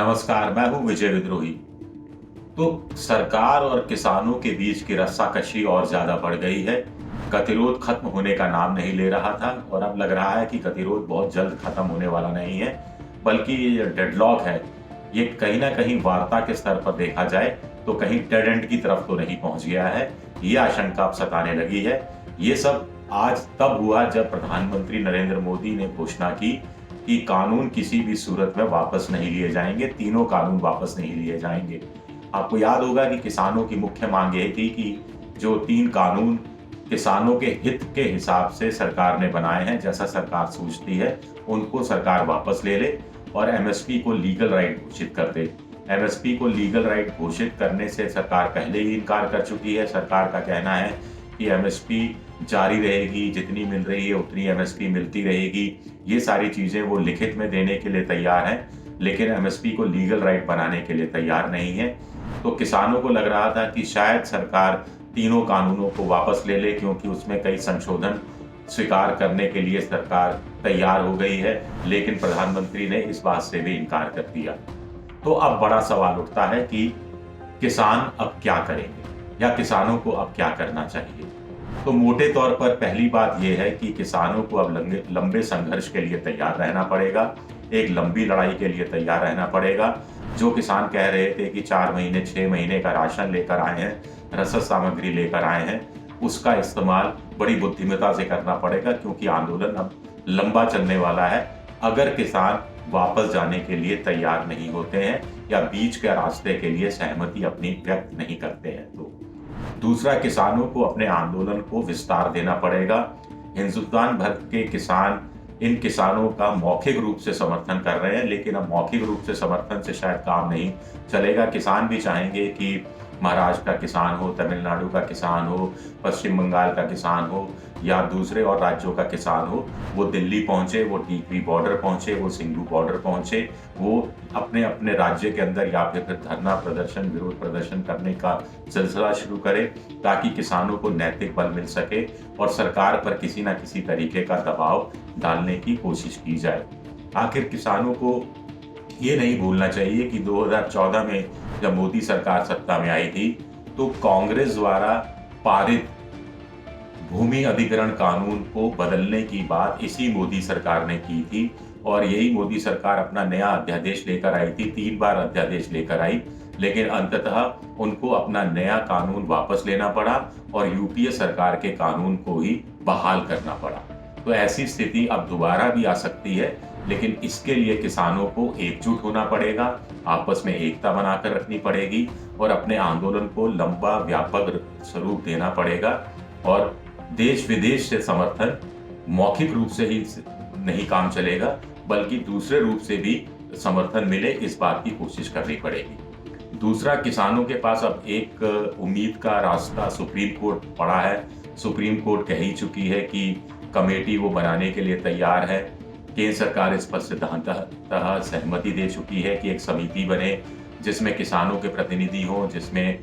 नमस्कार, मैं हूं विजय विद्रोही। तो सरकार और किसानों के बीच की रस्साकशी और ज्यादा बढ़ गई है। गतिरोध खत्म होने का नाम नहीं ले रहा था और अब लग रहा है कि गतिरोध बहुत जल्द खत्म होने वाला नहीं है, बल्कि ये डेडलॉक है, ये कहीं ना कहीं वार्ता के स्तर पर देखा जाए तो कहीं डेड एंड की तरफ तो नहीं पहुंच गया है। ये आशंका अब सताने लगी है। ये सब आज तब हुआ जब प्रधानमंत्री नरेंद्र मोदी ने घोषणा की कि कानून किसी भी सूरत में वापस नहीं लिए जाएंगे, तीनों कानून वापस नहीं लिए जाएंगे। आपको याद होगा कि किसानों की मुख्य मांग यह थी कि जो 3 कानून किसानों के हित के हिसाब से सरकार ने बनाए हैं, जैसा सरकार सोचती है, उनको सरकार वापस ले ले और एमएसपी को लीगल राइट घोषित कर दे। एमएसपी को लीगल राइट घोषित करने से सरकार पहले ही इनकार कर चुकी है। सरकार का कहना है कि एमएसपी जारी रहेगी, जितनी मिल रही है उतनी एमएसपी मिलती रहेगी। ये सारी चीजें वो लिखित में देने के लिए तैयार हैं, लेकिन एमएसपी को लीगल राइट बनाने के लिए तैयार नहीं है। तो किसानों को लग रहा था कि शायद सरकार तीनों कानूनों को वापस ले ले, क्योंकि उसमें कई संशोधन स्वीकार करने के लिए सरकार तैयार हो गई है, लेकिन प्रधानमंत्री ने इस बात से भी इनकार कर दिया। तो अब बड़ा सवाल उठता है कि किसान अब क्या करेंगे या किसानों को अब क्या करना चाहिए। तो मोटे तौर पर पहली बात यह है कि किसानों को अब लंबे संघर्ष के लिए तैयार रहना पड़ेगा, एक लंबी लड़ाई के लिए तैयार रहना पड़ेगा। जो किसान कह रहे थे कि 4 महीने 6 महीने का राशन लेकर आए हैं, रसद सामग्री लेकर आए हैं, उसका इस्तेमाल बड़ी बुद्धिमता से करना पड़ेगा, क्योंकि आंदोलन अब लंबा चलने वाला है। अगर किसान वापस जाने के लिए तैयार नहीं होते हैं या बीच के रास्ते के लिए सहमति अपनी व्यक्त नहीं करते हैं, तो दूसरा, किसानों को अपने आंदोलन को विस्तार देना पड़ेगा। हिंदुस्तान भर के किसान इन किसानों का मौखिक रूप से समर्थन कर रहे हैं, लेकिन अब मौखिक रूप से समर्थन से शायद काम नहीं चलेगा। किसान भी चाहेंगे कि महाराष्ट्र का किसान हो, तमिलनाडु का किसान हो, पश्चिम बंगाल का किसान हो या दूसरे और राज्यों का किसान हो, वो दिल्ली पहुंचे, वो टीकरी बॉर्डर पहुंचे, वो सिंघू बॉर्डर पहुंचे, वो अपने अपने राज्य के अंदर या फिर धरना प्रदर्शन, विरोध प्रदर्शन करने का सिलसिला शुरू करे, ताकि किसानों को नैतिक बल मिल सके और सरकार पर किसी न किसी तरीके का दबाव डालने की कोशिश की जाए। आखिर किसानों को ये नहीं भूलना चाहिए कि 2014 में जब मोदी सरकार सत्ता में आई थी, तो कांग्रेस द्वारा पारित भूमि अधिग्रहण कानून को बदलने की बात इसी मोदी सरकार ने की थी और यही मोदी सरकार अपना नया अध्यादेश लेकर आई थी। 3 बार अध्यादेश लेकर आई, लेकिन अंततः उनको अपना नया कानून वापस लेना पड़ा और यूपीए सरकार के कानून को ही बहाल करना पड़ा। तो ऐसी स्थिति अब दोबारा भी आ सकती है, लेकिन इसके लिए किसानों को एकजुट होना पड़ेगा, आपस में एकता बनाकर रखनी पड़ेगी और अपने आंदोलन को लंबा व्यापक स्वरूप देना पड़ेगा। और देश विदेश से समर्थन मौखिक रूप से ही नहीं काम चलेगा, बल्कि दूसरे रूप से भी समर्थन मिले, इस बात की कोशिश करनी पड़ेगी। दूसरा, किसानों के पास अब एक उम्मीद का रास्ता सुप्रीम कोर्ट पड़ा है। सुप्रीम कोर्ट कह ही चुकी है कि कमेटी वो बनाने के लिए तैयार है। केंद्र सरकार इस पर सिद्धांततः सहमति दे चुकी है कि एक समिति बने जिसमें किसानों के प्रतिनिधि हों, जिसमें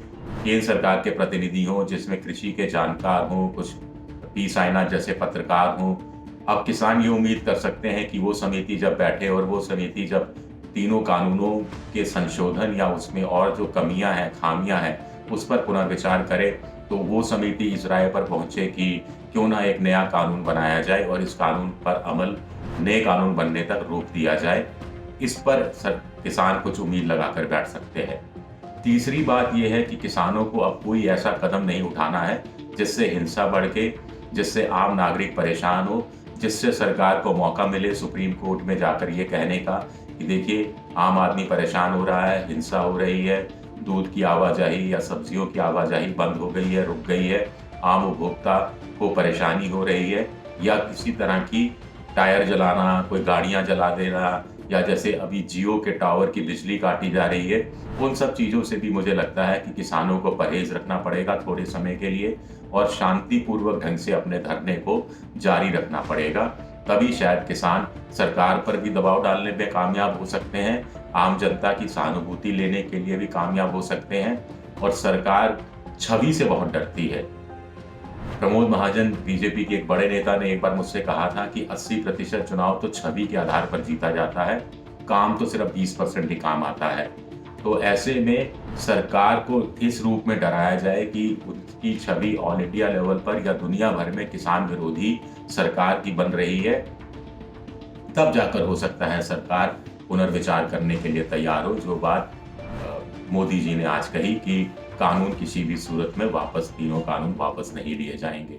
केंद्र सरकार के प्रतिनिधि हों, जिसमें कृषि के जानकार हों, कुछ पी साइना जैसे पत्रकार हों। अब किसान ये उम्मीद कर सकते हैं कि वो समिति जब बैठे और वो समिति जब तीनों कानूनों के संशोधन या उसमें और जो कमियां हैं, खामियां हैं, उस पर पुनर्विचार करे, तो वो समिति इस राय पर पहुंचे कि क्यों ना एक नया कानून बनाया जाए और इस कानून पर अमल नए कानून बनने तक रोक दिया जाए। इस पर किसान कुछ उम्मीद लगाकर बैठ सकते हैं। तीसरी बात यह है कि किसानों को अब कोई ऐसा कदम नहीं उठाना है जिससे हिंसा बढ़ के, जिससे आम नागरिक परेशान हो, जिससे सरकार को मौका मिले सुप्रीम कोर्ट में जाकर ये कहने का कि देखिए आम आदमी परेशान हो रहा है, हिंसा हो रही है, दूध की आवाजाही या सब्जियों की आवाजाही बंद हो गई है, रुक गई है, आम उपभोक्ता को परेशानी हो रही है, या किसी तरह की टायर जलाना, कोई गाड़ियां जला देना, या जैसे अभी जियो के टावर की बिजली काटी जा रही है, उन सब चीज़ों से भी मुझे लगता है कि किसानों को परहेज रखना पड़ेगा थोड़े समय के लिए और शांतिपूर्वक ढंग से अपने धरने को जारी रखना पड़ेगा। तभी शायद किसान सरकार पर भी दबाव डालने में कामयाब हो सकते हैं, आम जनता की सहानुभूति लेने के लिए भी कामयाब हो सकते हैं। और सरकार छवि से बहुत डरती है। प्रमोद महाजन, बीजेपी के एक बड़े नेता, ने एक बार मुझसे कहा था कि 80% चुनाव तो छवि के आधार पर जीता जाता है। काम तो सिर्फ 20% ही काम आता है। तो ऐसे में सरकार को इस रूप में डराया जाए कि उसकी छवि ऑल इंडिया लेवल पर या दुनिया भर में किसान विरोधी सरकार की बन रही है, तब जाकर हो सकता है सरकार पुनर्विचार करने के लिए तैयार हो। जो बात मोदी जी ने आज कही कि कानून किसी भी सूरत में वापस, तीनों कानून वापस नहीं लिए जाएंगे।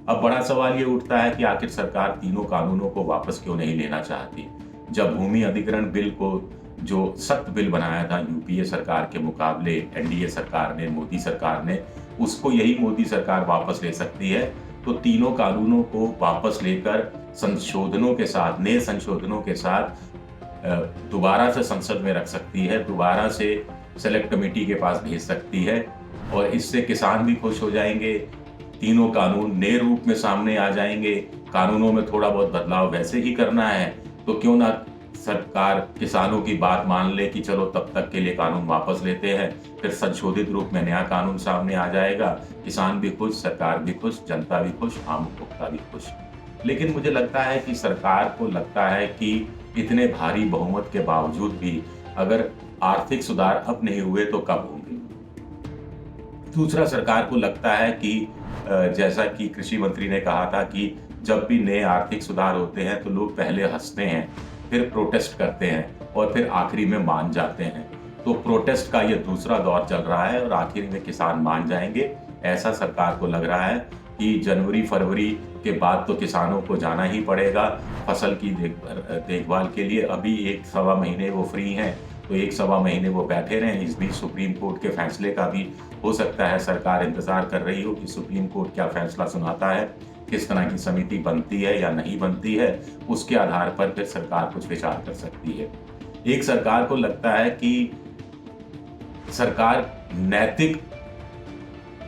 अब बड़ा सवाल ये उठता है कि आखिर सरकार तीनों कानूनों को वापस क्यों नहीं लेना चाहती। जब भूमि अधिग्रहण बिल को जो सख्त बिल बनाया था यूपीए सरकार के मुकाबले एनडीए सरकार ने, मोदी सरकार ने, उसको यही मोदी सरकार वापस ले सकती है। तो तीनों कानूनों को वापस लेकर संशोधनों के साथ, नए संशोधनों के साथ दोबारा से संसद में रख सकती है, दोबारा से सेलेक्ट कमेटी के पास भेज सकती है और इससे किसान भी खुश हो जाएंगे। तीनों कानून नए रूप में सामने आ जाएंगे। कानूनों में थोड़ा बहुत बदलाव वैसे ही करना है तो क्यों ना सरकार किसानों की बात मान ले कि चलो तब तक के लिए कानून वापस लेते हैं, फिर संशोधित रूप में नया कानून सामने आ जाएगा। किसान भी खुश, सरकार भी खुश, जनता भी खुश, आम उपभोक्ता भी खुश। लेकिन मुझे लगता है कि सरकार को लगता है कि इतने भारी बहुमत के बावजूद भी अगर आर्थिक सुधार अब नहीं हुए तो कब होंगे। दूसरा, सरकार को लगता है कि जैसा कि कृषि मंत्री ने कहा था कि जब भी नए आर्थिक सुधार होते हैं तो लोग पहले हंसते हैं, फिर प्रोटेस्ट करते हैं और फिर आखिरी में मान जाते हैं। तो प्रोटेस्ट का ये दूसरा दौर चल रहा है और आखिर में किसान मान जाएंगे, ऐसा सरकार को लग रहा है कि जनवरी फरवरी के बाद तो किसानों को जाना ही पड़ेगा फसल की देखभाल के लिए। अभी 1-1.25 महीने वो फ्री हैं, तो 1-1.25 महीने वो बैठे रहें। इस बीच सुप्रीम कोर्ट के फैसले का भी हो सकता है सरकार इंतजार कर रही हो कि सुप्रीम कोर्ट क्या फैसला सुनाता है, किस तरह की समिति बनती है या नहीं बनती है, उसके आधार पर फिर सरकार कुछ विचार कर सकती है। एक सरकार को लगता है कि सरकार नैतिक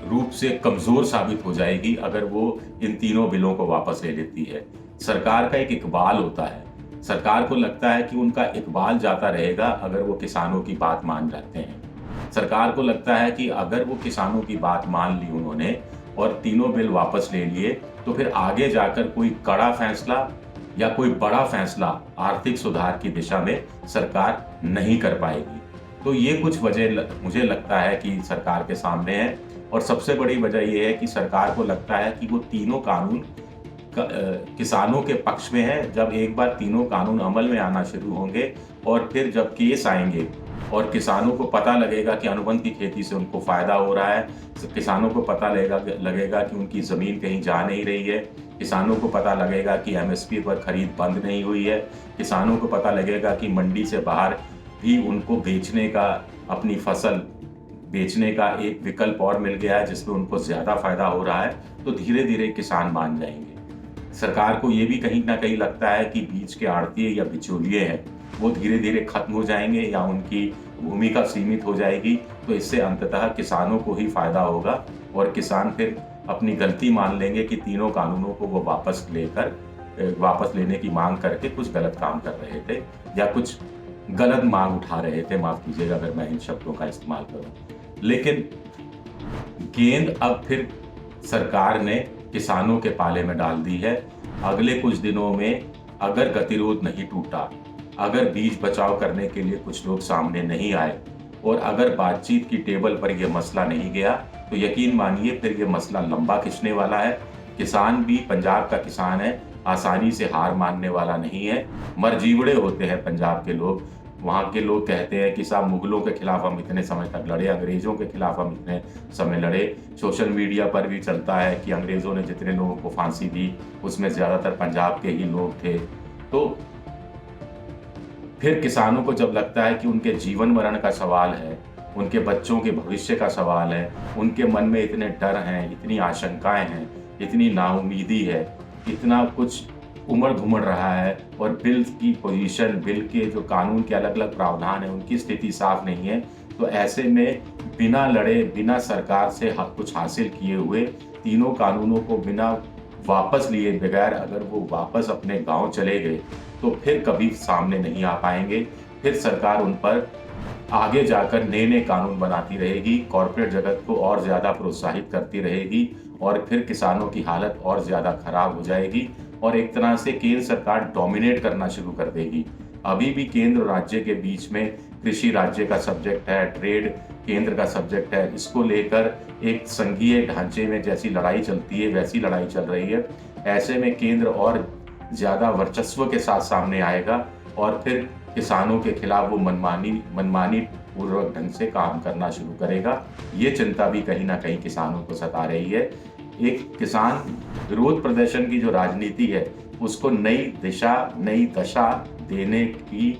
रूप से कमजोर साबित हो जाएगी अगर वो इन तीनों बिलों को वापस ले लेती है। सरकार का एक इकबाल होता है, सरकार को लगता है कि उनका इकबाल जाता रहेगा अगर वो किसानों की बात मान जाते हैं। सरकार को लगता है कि अगर वो किसानों की बात मान ली उन्होंने और तीनों बिल वापस ले लिए तो फिर आगे जाकर कोई कड़ा फैसला या कोई बड़ा फैसला आर्थिक सुधार की दिशा में सरकार नहीं कर पाएगी। तो ये कुछ वजह मुझे लगता है कि सरकार के सामने है और सबसे बड़ी वजह यह है कि सरकार को लगता है कि वो तीनों कानून किसानों के पक्ष में है। जब एक बार तीनों कानून अमल में आना शुरू होंगे और फिर जब केस आएंगे और किसानों को पता लगेगा कि अनुबंध की खेती से उनको फायदा हो रहा है, किसानों को पता लगेगा कि उनकी जमीन कहीं जा नहीं रही है, किसानों को पता लगेगा कि एमएसपी पर खरीद बंद नहीं हुई है, किसानों को पता लगेगा कि मंडी से बाहर भी उनको बेचने का, अपनी फसल बेचने का एक विकल्प और मिल गया है जिसमें उनको ज्यादा फायदा हो रहा है, तो धीरे धीरे किसान मान जाएंगे। सरकार को ये भी कहीं ना कहीं लगता है कि बीच के आड़तिए या बिचौलिए हैं वो धीरे धीरे खत्म हो जाएंगे या उनकी भूमिका सीमित हो जाएगी, तो इससे अंततः किसानों को ही फायदा होगा और किसान फिर अपनी गलती मान लेंगे कि तीनों कानूनों को वो वापस लेने की मांग करके कुछ गलत काम कर रहे थे या कुछ गलत मांग उठा रहे थे। माफ कीजिएगा अगर मैं इन शब्दों का इस्तेमाल करूं। लेकिन गेंद अब फिर सरकार ने किसानों के पाले में डाल दी है। अगले कुछ दिनों में अगर गतिरोध नहीं टूटा, अगर बीच बचाव करने के लिए कुछ लोग सामने नहीं आए और अगर बातचीत की टेबल पर यह मसला नहीं गया तो यकीन मानिए फिर यह मसला लंबा खिंचने वाला है। किसान भी, पंजाब का किसान है, आसानी से हार मानने वाला नहीं है। मरजीवड़े होते हैं पंजाब के लोग। वहाँ के लोग कहते हैं कि साहब मुगलों के खिलाफ हम इतने समय तक लड़े, अंग्रेजों के खिलाफ हम इतने समय लड़े। सोशल मीडिया पर भी चलता है कि अंग्रेजों ने जितने लोगों को फांसी दी उसमें ज्यादातर पंजाब के ही लोग थे। तो फिर किसानों को जब लगता है कि उनके जीवन मरण का सवाल है, उनके बच्चों के भविष्य का सवाल है, उनके मन में इतने डर हैं, इतनी आशंकाएं हैं, इतनी नाउमीदी है, इतना कुछ उमड़ घुमड़ रहा है और बिल की पोजीशन, बिल के जो कानून के अलग अलग प्रावधान है उनकी स्थिति साफ नहीं है, तो ऐसे में बिना लड़े, बिना सरकार से कुछ हासिल किए हुए तीनों कानूनों को बिना वापस लिए बगैर अगर वो वापस अपने गांव चले गए तो फिर कभी सामने नहीं आ पाएंगे। फिर सरकार उन पर आगे जाकर नए नए कानून बनाती रहेगी, कॉरपोरेट जगत को और ज्यादा प्रोत्साहित करती रहेगी और फिर किसानों की हालत और ज्यादा खराब हो जाएगी और एक तरह से केंद्र सरकार डोमिनेट करना शुरू कर देगी। अभी भी केंद्र और राज्य के बीच में कृषि राज्य का सब्जेक्ट है, ट्रेड केंद्र का सब्जेक्ट है, इसको लेकर एक संघीय ढांचे में जैसी लड़ाई चलती है वैसी लड़ाई चल रही है। ऐसे में केंद्र और ज्यादा वर्चस्व के साथ सामने आएगा और फिर किसानों के खिलाफ वो मनमानी पूर्वक ढंग से काम करना शुरू करेगा। ये चिंता भी कहीं ना कहीं किसानों को सता रही है। एक किसान विरोध प्रदर्शन की जो राजनीति है उसको नई दिशा, नई दशा देने की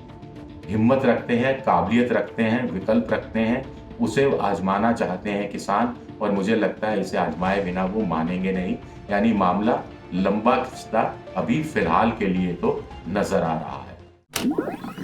हिम्मत रखते हैं, काबिलियत रखते हैं, विकल्प रखते हैं, उसे आजमाना चाहते हैं किसान। और मुझे लगता है इसे आजमाए बिना वो मानेंगे नहीं, यानी मामला लंबा खिंचता अभी फिलहाल के लिए तो नजर आ रहा है।